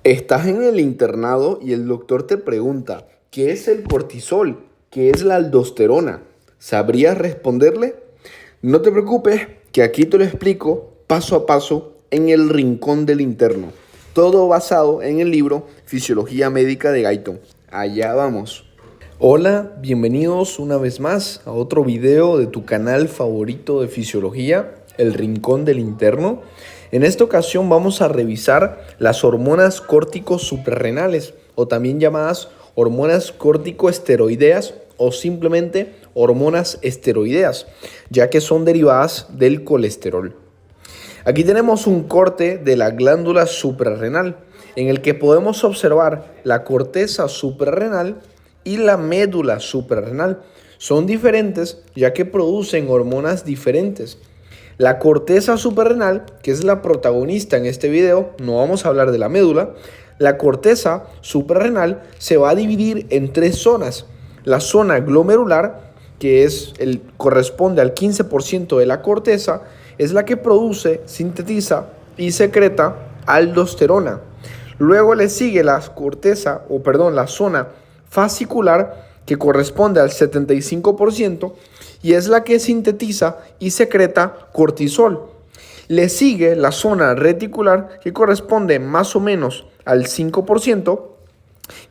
Estás en el internado y el doctor te pregunta, ¿qué es el cortisol? ¿Qué es la aldosterona? ¿Sabrías responderle? No te preocupes, que aquí te lo explico paso a paso en el rincón del interno. Todo basado en el libro Fisiología Médica de Guyton. Allá vamos. Hola, bienvenidos una vez más a otro video de tu canal favorito de fisiología, El Rincón del Interno. En esta ocasión vamos a revisar las hormonas córticos suprarrenales o también llamadas hormonas corticoesteroideas o simplemente hormonas esteroideas, ya que son derivadas del colesterol. Aquí tenemos un corte de la glándula suprarrenal en el que podemos observar la corteza suprarrenal y la médula suprarrenal. Son diferentes ya que producen hormonas diferentes. La corteza suprarrenal, que es la protagonista en este video, no vamos a hablar de la médula. La corteza suprarrenal se va a dividir en tres zonas. La zona glomerular, que corresponde al 15% de la corteza, es la que produce, sintetiza y secreta aldosterona. Luego le sigue la zona fascicular, que corresponde al 75% y es la que sintetiza y secreta cortisol. Le sigue la zona reticular, que corresponde más o menos al 5%,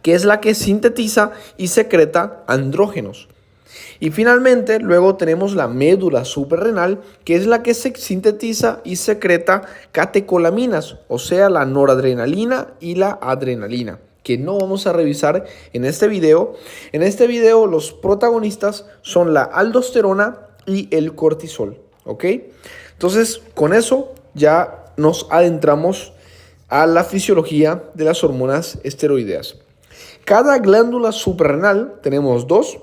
que es la que sintetiza y secreta andrógenos. Y finalmente, luego tenemos la médula suprarrenal, que es la que sintetiza y secreta catecolaminas, o sea, la noradrenalina y la adrenalina, que no vamos a revisar en este video. En este video los protagonistas son la aldosterona y el cortisol, ¿ok? Entonces, con eso ya nos adentramos a la fisiología de las hormonas esteroideas. Cada glándula suprarrenal, tenemos dos,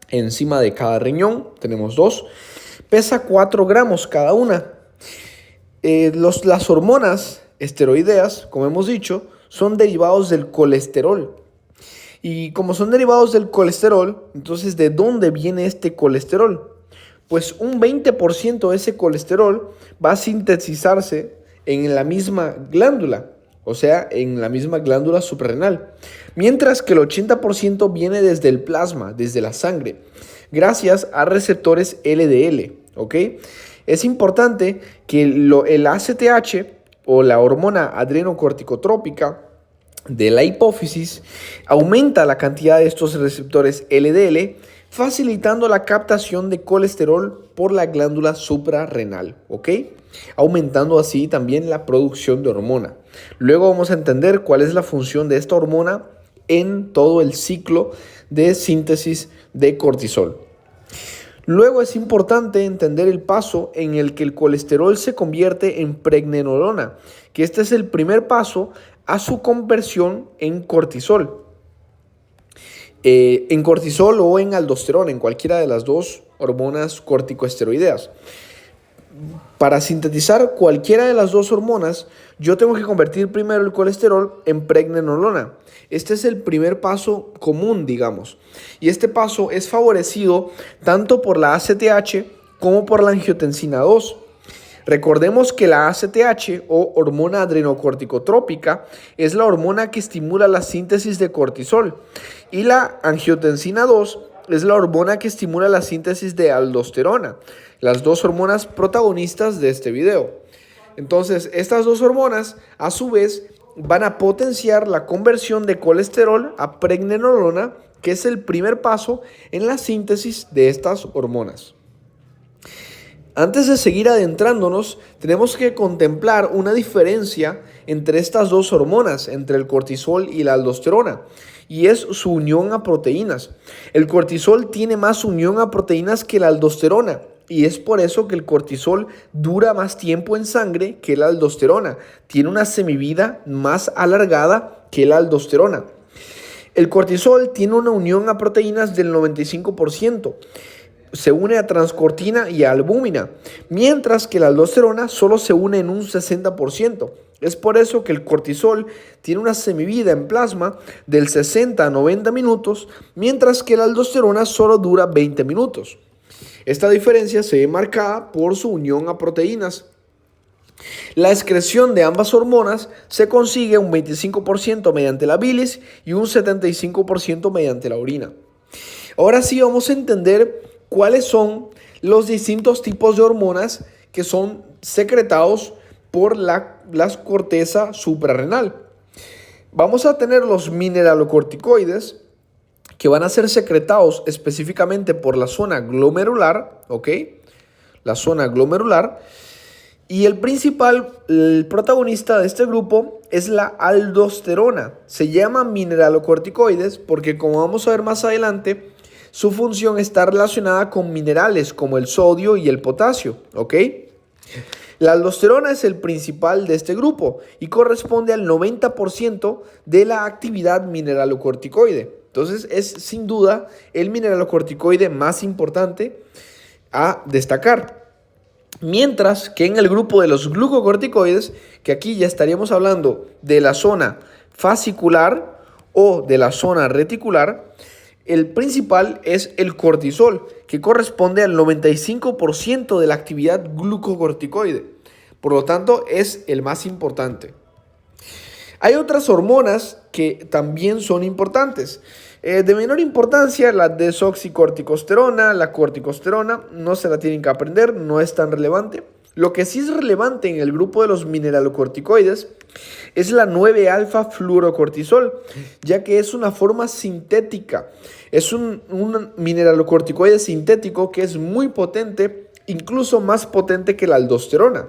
encima de cada riñón tenemos dos, pesa 4 gramos cada una. Las hormonas esteroideas, como hemos dicho, son derivados del colesterol. Y como son derivados del colesterol, entonces, ¿de dónde viene este colesterol? Pues un 20% de ese colesterol va a sintetizarse en la misma glándula, o sea, en la misma glándula suprarrenal, mientras que el 80% viene desde el plasma, desde la sangre, gracias a receptores LDL, ¿ok? Es importante que el ACTH o la hormona adrenocorticotrópica de la hipófisis aumenta la cantidad de estos receptores LDL, facilitando la captación de colesterol por la glándula suprarrenal, ¿ok? Aumentando así también la producción de hormona. Luego vamos a entender cuál es la función de esta hormona en todo el ciclo de síntesis de cortisol. Luego es importante entender el paso en el que el colesterol se convierte en pregnenolona, que este es el primer paso a su conversión en cortisol. En cortisol o en aldosterona, en cualquiera de las dos hormonas corticoesteroideas. Para sintetizar cualquiera de las dos hormonas, yo tengo que convertir primero el colesterol en pregnenolona. Este es el primer paso común, digamos. Y este paso es favorecido tanto por la ACTH como por la angiotensina 2. Recordemos que la ACTH o hormona adrenocorticotrópica es la hormona que estimula la síntesis de cortisol y la angiotensina 2 es la hormona que estimula la síntesis de aldosterona, las dos hormonas protagonistas de este video. Entonces, estas dos hormonas a su vez van a potenciar la conversión de colesterol a pregnenolona, que es el primer paso en la síntesis de estas hormonas. Antes de seguir adentrándonos, tenemos que contemplar una diferencia entre estas dos hormonas, entre el cortisol y la aldosterona, y es su unión a proteínas. El cortisol tiene más unión a proteínas que la aldosterona, y es por eso que el cortisol dura más tiempo en sangre que la aldosterona. Tiene una semivida más alargada que la aldosterona. El cortisol tiene una unión a proteínas del 95%. Se une a transcortina y a albúmina, mientras que la aldosterona solo se une en un 60%. Es por eso que el cortisol tiene una semivida en plasma del 60 a 90 minutos, mientras que la aldosterona solo dura 20 minutos. Esta diferencia se ve marcada por su unión a proteínas. La excreción de ambas hormonas se consigue un 25% mediante la bilis y un 75% mediante la orina. Ahora sí vamos a entender cuáles son los distintos tipos de hormonas que son secretados por la corteza suprarrenal. Vamos a tener los mineralocorticoides, que van a ser secretados específicamente por la zona glomerular, ¿ok? La zona glomerular. Y el protagonista de este grupo es la aldosterona. Se llama mineralocorticoides porque, como vamos a ver más adelante, su función está relacionada con minerales como el sodio y el potasio, ¿ok? La aldosterona es el principal de este grupo y corresponde al 90% de la actividad mineralocorticoide. Entonces es sin duda el mineralocorticoide más importante a destacar. Mientras que en el grupo de los glucocorticoides, que aquí ya estaríamos hablando de la zona fascicular o de la zona reticular, el principal es el cortisol, que corresponde al 95% de la actividad glucocorticoide. Por lo tanto, es el más importante. Hay otras hormonas que también son importantes. De menor importancia, la desoxicorticosterona, la corticosterona, no se la tienen que aprender, no es tan relevante. Lo que sí es relevante en el grupo de los mineralocorticoides es la 9-alfa-fluorocortisol, ya que es una forma sintética. Es un mineralocorticoide sintético que es muy potente, incluso más potente que la aldosterona.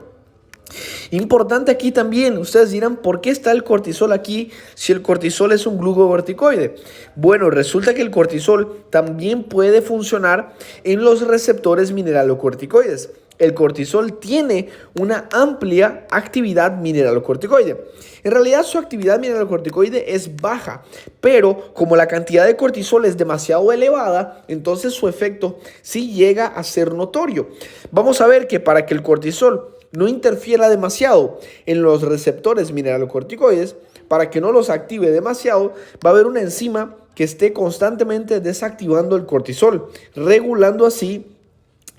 Importante aquí también, ustedes dirán, ¿por qué está el cortisol aquí si el cortisol es un glucocorticoide? Bueno, resulta que el cortisol también puede funcionar en los receptores mineralocorticoides. El cortisol tiene una amplia actividad mineralocorticoide. En realidad su actividad mineralocorticoide es baja, pero como la cantidad de cortisol es demasiado elevada, entonces su efecto sí llega a ser notorio. Vamos a ver que para que el cortisol no interfiera demasiado en los receptores mineralocorticoides, para que no los active demasiado, va a haber una enzima que esté constantemente desactivando el cortisol, regulando así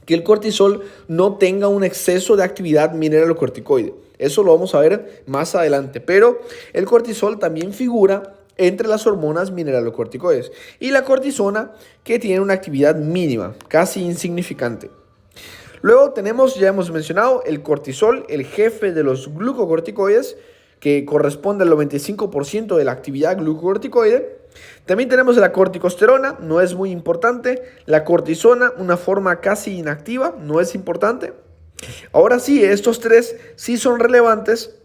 que el cortisol no tenga un exceso de actividad mineralocorticoide. Eso lo vamos a ver más adelante, pero el cortisol también figura entre las hormonas mineralocorticoides y la cortisona, que tiene una actividad mínima, casi insignificante. Luego tenemos, ya hemos mencionado, el cortisol, el jefe de los glucocorticoides, que corresponde al 95% de la actividad glucocorticoide. También tenemos la corticosterona, no es muy importante. La cortisona, una forma casi inactiva, no es importante. Ahora sí, estos tres sí son relevantes,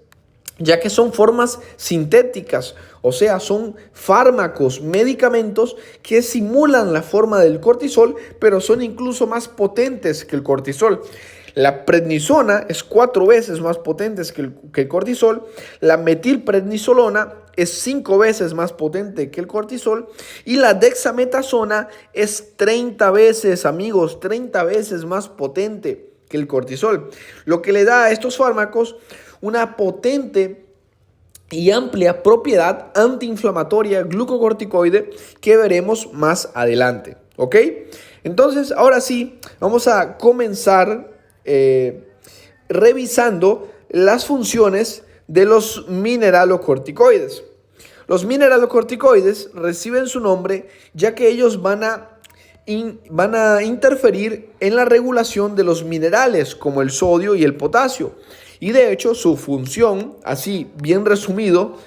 ya que son formas sintéticas, o sea, son fármacos, medicamentos que simulan la forma del cortisol, pero son incluso más potentes que el cortisol. La prednisona es 4 veces más potente que el cortisol, la metilprednisolona es 5 veces más potente que el cortisol y la dexametasona es 30 veces, amigos, 30 veces más potente que el cortisol, lo que le da a estos fármacos una potente y amplia propiedad antiinflamatoria glucocorticoide que veremos más adelante, ¿ok? Entonces, ahora sí, vamos a comenzar revisando las funciones de los mineralocorticoides. Los mineralocorticoides reciben su nombre ya que ellos van a interferir en la regulación de los minerales como el sodio y el potasio. Y de hecho su función, así bien resumido,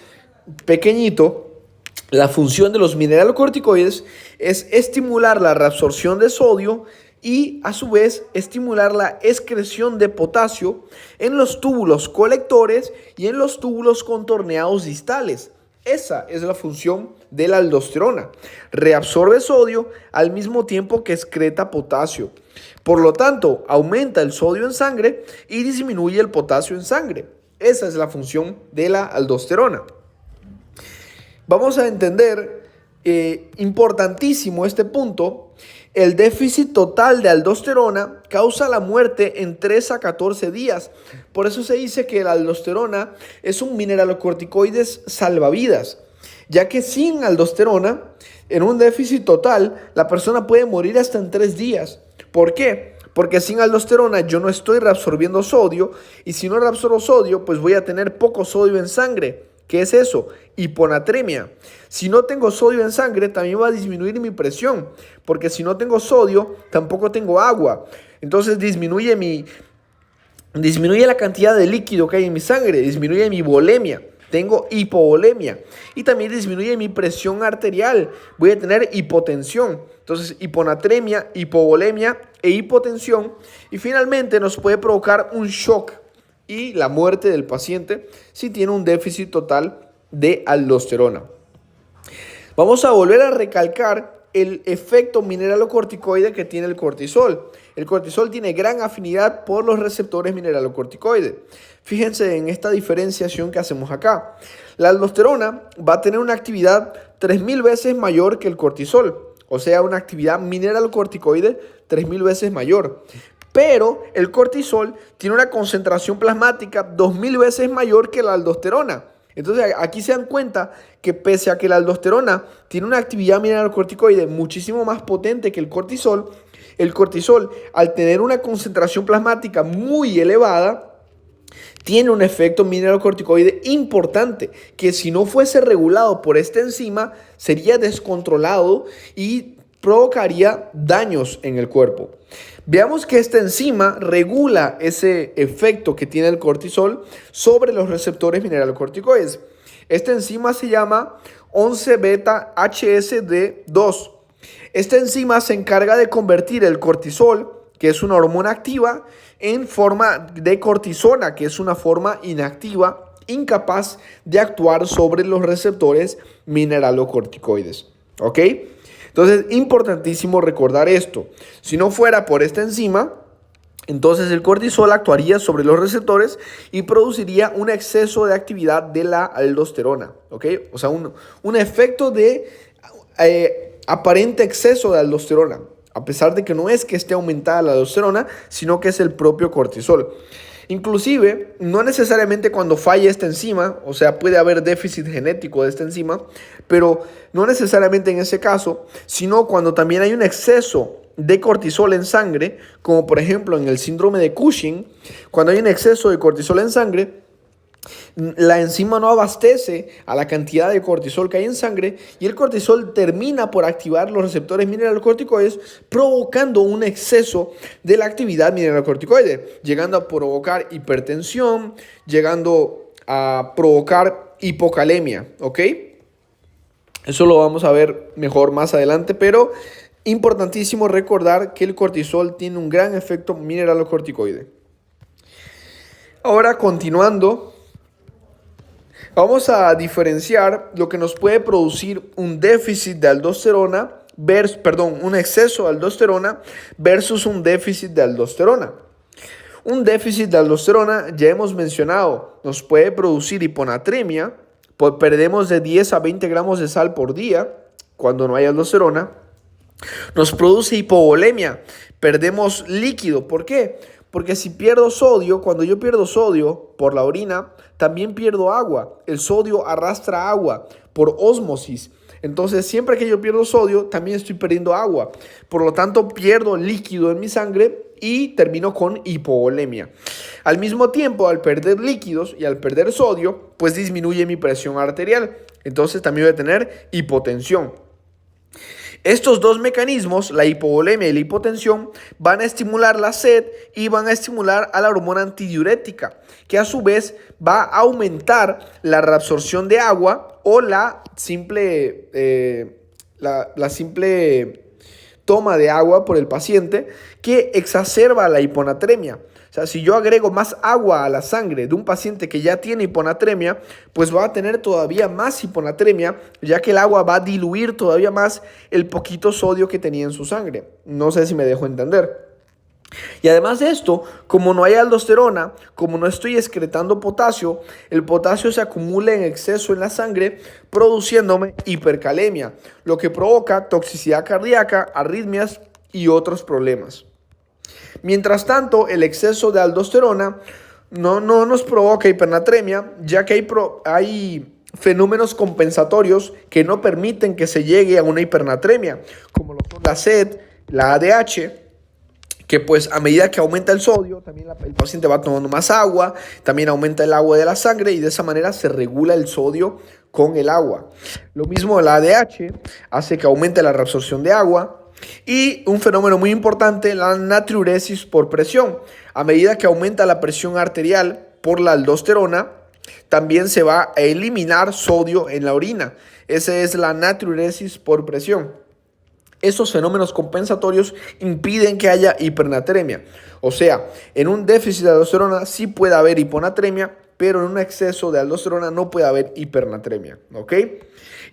pequeñito, la función de los mineralocorticoides es estimular la reabsorción de sodio y a su vez estimular la excreción de potasio en los túbulos colectores y en los túbulos contorneados distales. Esa es la función de la aldosterona. Reabsorbe sodio al mismo tiempo que excreta potasio. Por lo tanto, aumenta el sodio en sangre y disminuye el potasio en sangre. Esa es la función de la aldosterona. Vamos a entender, importantísimo este punto, el déficit total de aldosterona causa la muerte en 3 a 14 días. Por eso se dice que la aldosterona es un mineralocorticoide salvavidas, ya que sin aldosterona, en un déficit total, la persona puede morir hasta en 3 días. ¿Por qué? porque sin aldosterona yo no estoy reabsorbiendo sodio, y si no reabsorbo sodio, pues voy a tener poco sodio en sangre. ¿Qué es eso? Hiponatremia. Si no tengo sodio en sangre, también va a disminuir mi presión, porque si no tengo sodio, tampoco tengo agua. Entonces disminuye la cantidad de líquido que hay en mi sangre, disminuye mi volemia. Tengo hipovolemia y también disminuye mi presión arterial. Voy a tener hipotensión. Entonces, hiponatremia, hipovolemia e hipotensión. Y finalmente nos puede provocar un shock y la muerte del paciente si tiene un déficit total de aldosterona. Vamos a volver a recalcar el efecto mineralocorticoide que tiene el cortisol. El cortisol tiene gran afinidad por los receptores mineralocorticoides. Fíjense en esta diferenciación que hacemos acá. La aldosterona va a tener una actividad 3000 veces mayor que el cortisol, o sea, una actividad mineralocorticoide 3000 veces mayor. Pero el cortisol tiene una concentración plasmática 2000 veces mayor que la aldosterona. Entonces aquí se dan cuenta que pese a que la aldosterona tiene una actividad mineralocorticoide muchísimo más potente que el cortisol al tener una concentración plasmática muy elevada, tiene un efecto mineralocorticoide importante que si no fuese regulado por esta enzima sería descontrolado y provocaría daños en el cuerpo. Veamos que esta enzima regula ese efecto que tiene el cortisol sobre los receptores mineralocorticoides. Esta enzima se llama 11-beta-HSD2. Esta enzima se encarga de convertir el cortisol, que es una hormona activa, en forma de cortisona, que es una forma inactiva, incapaz de actuar sobre los receptores mineralocorticoides. ¿Ok? Entonces, importantísimo recordar esto. Si no fuera por esta enzima, entonces el cortisol actuaría sobre los receptores y produciría un exceso de actividad de la aldosterona. ¿Ok? O sea, un efecto de aparente exceso de aldosterona, a pesar de que no es que esté aumentada la aldosterona, sino que es el propio cortisol. Inclusive, no necesariamente cuando falla esta enzima, o sea, puede haber déficit genético de esta enzima, pero no necesariamente en ese caso, sino cuando también hay un exceso de cortisol en sangre, como por ejemplo en el síndrome de Cushing, cuando hay un exceso de cortisol en sangre, la enzima no abastece a la cantidad de cortisol que hay en sangre y el cortisol termina por activar los receptores mineralocorticoides, provocando un exceso de la actividad mineralocorticoide, llegando a provocar hipertensión, llegando a provocar hipocalemia, ¿ok? Eso lo vamos a ver mejor más adelante, pero importantísimo recordar que el cortisol tiene un gran efecto mineralocorticoide. Ahora, continuando, vamos a diferenciar lo que nos puede producir un déficit de aldosterona, un exceso de aldosterona versus un déficit de aldosterona. Un déficit de aldosterona, ya hemos mencionado, nos puede producir hiponatremia, perdemos de 10 a 20 gramos de sal por día cuando no hay aldosterona. Nos produce hipovolemia, perdemos líquido. ¿Por qué? Porque si pierdo sodio, cuando yo pierdo sodio por la orina, también pierdo agua. El sodio arrastra agua por ósmosis. Entonces, siempre que yo pierdo sodio, también estoy perdiendo agua. Por lo tanto, pierdo líquido en mi sangre y termino con hipovolemia. Al mismo tiempo, al perder líquidos y al perder sodio, pues disminuye mi presión arterial. Entonces, también voy a tener hipotensión. Estos dos mecanismos, la hipovolemia y la hipotensión, van a estimular la sed y van a estimular a la hormona antidiurética, que a su vez va a aumentar la reabsorción de agua o la simple toma de agua por el paciente, que exacerba la hiponatremia. O sea, si yo agrego más agua a la sangre de un paciente que ya tiene hiponatremia, pues va a tener todavía más hiponatremia, ya que el agua va a diluir todavía más el poquito sodio que tenía en su sangre. No sé si me dejo entender. Y además de esto, como no hay aldosterona, como no estoy excretando potasio, el potasio se acumula en exceso en la sangre, produciéndome hipercalemia, lo que provoca toxicidad cardíaca, arritmias y otros problemas. Mientras tanto, el exceso de aldosterona no nos provoca hipernatremia, ya que hay fenómenos compensatorios que no permiten que se llegue a una hipernatremia, como lo son la sed, la ADH, que pues a medida que aumenta el sodio, también el paciente va tomando más agua, también aumenta el agua de la sangre y de esa manera se regula el sodio con el agua. Lo mismo la ADH hace que aumente la reabsorción de agua. Y un fenómeno muy importante, la natriuresis por presión. A medida que aumenta la presión arterial por la aldosterona, también se va a eliminar sodio en la orina. Esa es la natriuresis por presión. Estos fenómenos compensatorios impiden que haya hipernatremia. O sea, en un déficit de aldosterona sí puede haber hiponatremia, pero en un exceso de aldosterona no puede haber hipernatremia, ¿ok?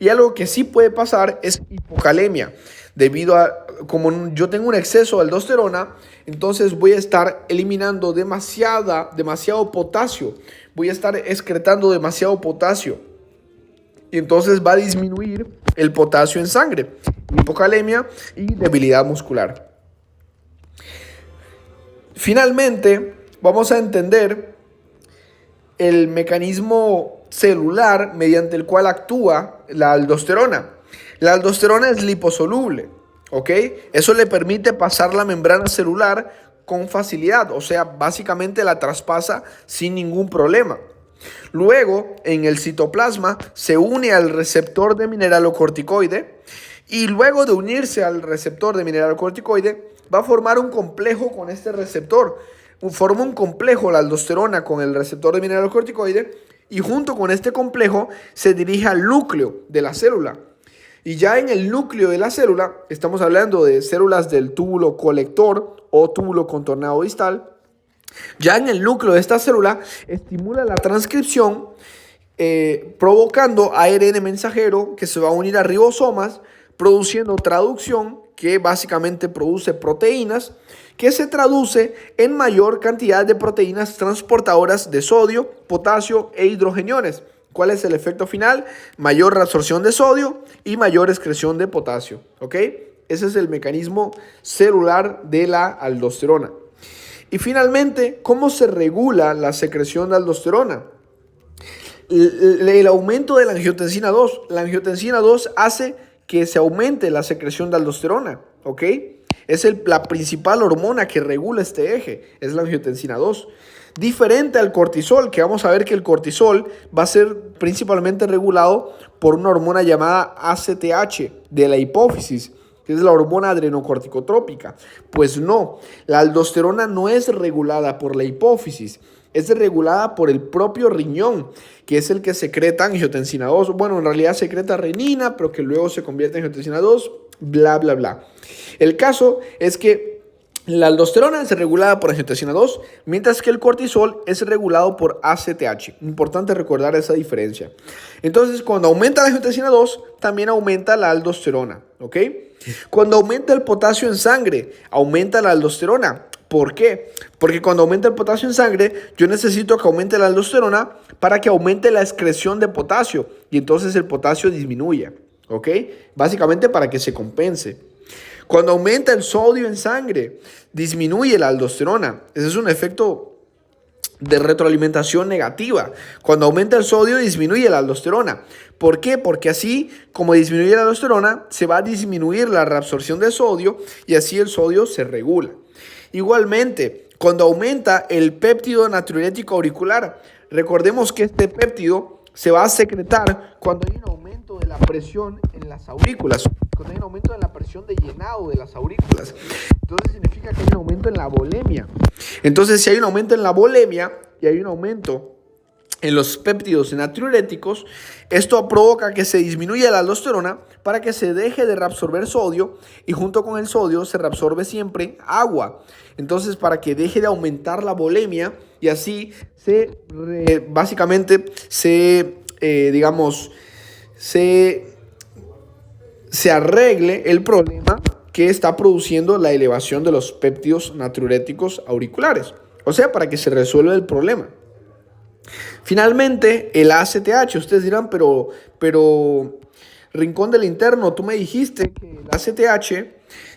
Y algo que sí puede pasar es hipocalemia. Debido a, como yo tengo un exceso de aldosterona, entonces voy a estar eliminando demasiado potasio. Voy a estar excretando demasiado potasio. Y entonces va a disminuir el potasio en sangre, hipocalemia y debilidad muscular. Finalmente, vamos a entender el mecanismo celular mediante el cual actúa la aldosterona. La aldosterona es liposoluble, ¿ok? Eso le permite pasar la membrana celular con facilidad, o sea, básicamente la traspasa sin ningún problema. Luego, en el citoplasma, se une al receptor de mineralocorticoide y luego de unirse al receptor de mineralocorticoide, va a formar un complejo con este receptor. Forma un complejo la aldosterona con el receptor de mineralocorticoide y junto con este complejo se dirige al núcleo de la célula. Y ya en el núcleo de la célula, estamos hablando de células del túbulo colector o túbulo contorneado distal. Ya en el núcleo de esta célula estimula la transcripción provocando ARN mensajero que se va a unir a ribosomas, produciendo traducción que básicamente produce proteínas que se traduce en mayor cantidad de proteínas transportadoras de sodio, potasio e hidrogeniones. ¿Cuál es el efecto final? Mayor reabsorción de sodio y mayor excreción de potasio, ¿ok? Ese es el mecanismo celular de la aldosterona. Y finalmente, ¿cómo se regula la secreción de aldosterona? El aumento de la angiotensina 2. La angiotensina 2 hace que se aumente la secreción de aldosterona, ¿ok? Es la principal hormona que regula este eje, es la angiotensina 2. Diferente al cortisol, que vamos a ver que el cortisol va a ser principalmente regulado por una hormona llamada ACTH de la hipófisis, que es la hormona adrenocorticotrópica. Pues no, la aldosterona no es regulada por la hipófisis, es regulada por el propio riñón, que es el que secreta angiotensina 2. Bueno, en realidad secreta renina, pero que luego se convierte en angiotensina 2, bla, bla, bla. El caso es que la aldosterona es regulada por angiotensina 2, mientras que el cortisol es regulado por ACTH. Importante recordar esa diferencia. Entonces, cuando aumenta la angiotensina 2, también aumenta la aldosterona, ¿ok? Cuando aumenta el potasio en sangre, aumenta la aldosterona. ¿Por qué? Porque cuando aumenta el potasio en sangre, yo necesito que aumente la aldosterona para que aumente la excreción de potasio y entonces el potasio disminuya, ¿ok? Básicamente para que se compense. Cuando aumenta el sodio en sangre, disminuye la aldosterona. Ese es un efecto de retroalimentación negativa. Cuando aumenta el sodio, disminuye la aldosterona. ¿Por qué? Porque así como disminuye la aldosterona, se va a disminuir la reabsorción de sodio y así el sodio se regula. Igualmente, cuando aumenta el péptido natriurético auricular, recordemos que este péptido se va a secretar cuando hay un aumento de la presión en las aurículas, cuando hay un aumento de la presión de llenado de las aurículas. Entonces significa que hay un aumento en la volemia. Entonces, si hay un aumento en la volemia y hay un aumento en los péptidos natriuréticos, esto provoca que se disminuya la aldosterona para que se deje de reabsorber sodio y junto con el sodio se reabsorbe siempre agua. Entonces, para que deje de aumentar la volemia y así básicamente se arregle el problema que está produciendo la elevación de los péptidos natriuréticos auriculares. O sea, para que se resuelva el problema. Finalmente, el ACTH. Ustedes dirán, pero Rincón del Interno, tú me dijiste que el ACTH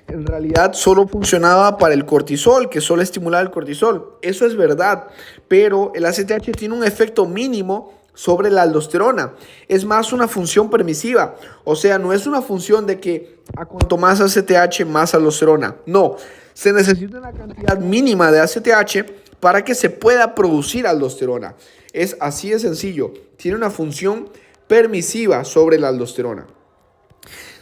en realidad solo funcionaba para el cortisol, que solo estimulaba el cortisol. Eso es verdad, pero el ACTH tiene un efecto mínimo sobre la aldosterona. Es más una función permisiva. O sea, no es una función de que a cuanto más ACTH, más aldosterona. No, Se necesita una cantidad mínima de ACTH para que se pueda producir aldosterona. Es así de sencillo. Tiene una función permisiva sobre la aldosterona.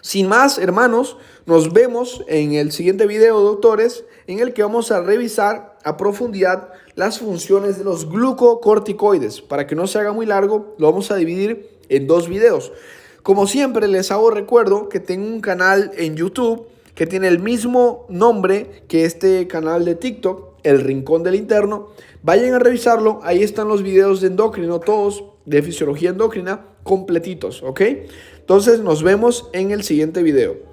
Sin más, hermanos, nos vemos en el siguiente video, doctores, en el que vamos a revisar a profundidad las funciones de los glucocorticoides. Para que no se haga muy largo, lo vamos a dividir en 2 videos. Como siempre, les hago recuerdo que tengo un canal en YouTube que tiene el mismo nombre que este canal de TikTok, El Rincón del Interno. Vayan a revisarlo, ahí están los videos de endocrino, todos de fisiología endocrina, completitos, ¿ok? Entonces nos vemos en el siguiente video.